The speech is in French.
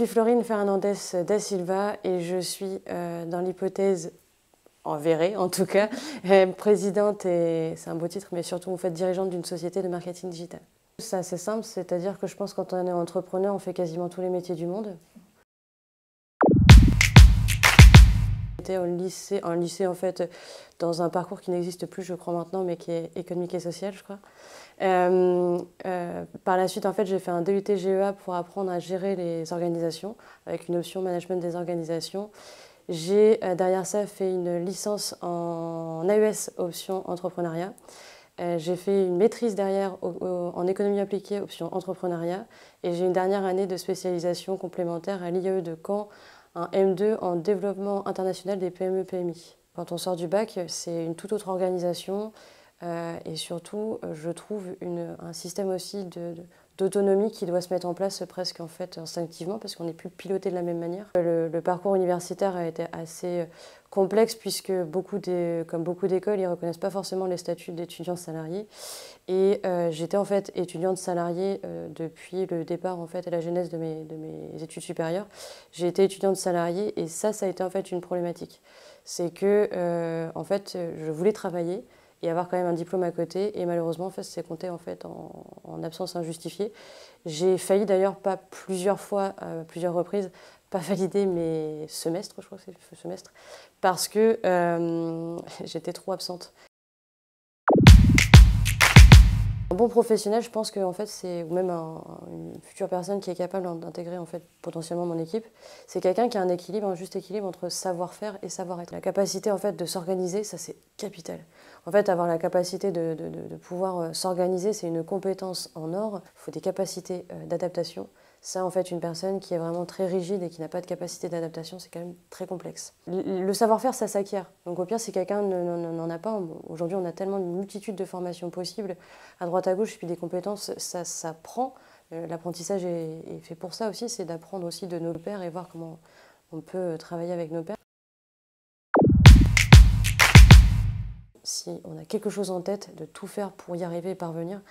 suis Florine Fernandez da Silva et je suis dans l'hypothèse avérée en tout cas, présidente et c'est un beau titre, mais surtout en fait dirigeante d'une société de marketing digital. C'est assez simple, c'est-à-dire que je pense que quand on est entrepreneur, on fait quasiment tous les métiers du monde. J'étais en lycée en fait, dans un parcours qui n'existe plus, je crois maintenant, mais qui est économique et social, je crois. Par la suite, en fait, j'ai fait un DUT GEA pour apprendre à gérer les organisations, avec une option management des organisations. J'ai derrière ça fait une licence en AES option entrepreneuriat. J'ai fait une maîtrise derrière en économie appliquée option entrepreneuriat. Et j'ai une dernière année de spécialisation complémentaire à l'IAE de Caen, un M2 en développement international des PME-PMI. Quand on sort du bac, c'est une toute autre organisation et surtout, je trouve un système aussi d'autonomie qui doit se mettre en place presque en fait instinctivement parce qu'on n'est plus piloté de la même manière. Le parcours universitaire a été assez complexe puisque comme beaucoup d'écoles, ils ne reconnaissent pas forcément les statuts d'étudiants salariés. Et j'étais en fait étudiante salariée depuis le départ en fait, et la genèse de mes études supérieures. J'ai été étudiante salariée et ça a été en fait une problématique. C'est que en fait, je voulais travailler et avoir quand même un diplôme à côté. Et malheureusement, en fait, c'est compté en fait en absence injustifiée. J'ai failli d'ailleurs, pas plusieurs fois, plusieurs reprises, pas valider mes semestres, je crois que c'est le semestre, parce que j'étais trop absente. Un bon professionnel, je pense que en fait, c'est ou même une future personne qui est capable d'intégrer en fait potentiellement mon équipe, c'est quelqu'un qui a un équilibre, un juste équilibre entre savoir-faire et savoir-être. La capacité en fait de s'organiser, ça c'est capital. En fait, avoir la capacité de pouvoir s'organiser, c'est une compétence en or. Il faut des capacités d'adaptation. Ça, en fait, une personne qui est vraiment très rigide et qui n'a pas de capacité d'adaptation, c'est quand même très complexe. Le savoir-faire, ça s'acquiert. Donc au pire, si quelqu'un n'en a pas, aujourd'hui on a tellement une multitude de formations possibles, à droite à gauche, et puis des compétences, ça s'apprend. L'apprentissage est fait pour ça aussi, c'est d'apprendre aussi de nos pairs et voir comment on peut travailler avec nos pairs. Si on a quelque chose en tête, de tout faire pour y arriver et parvenir.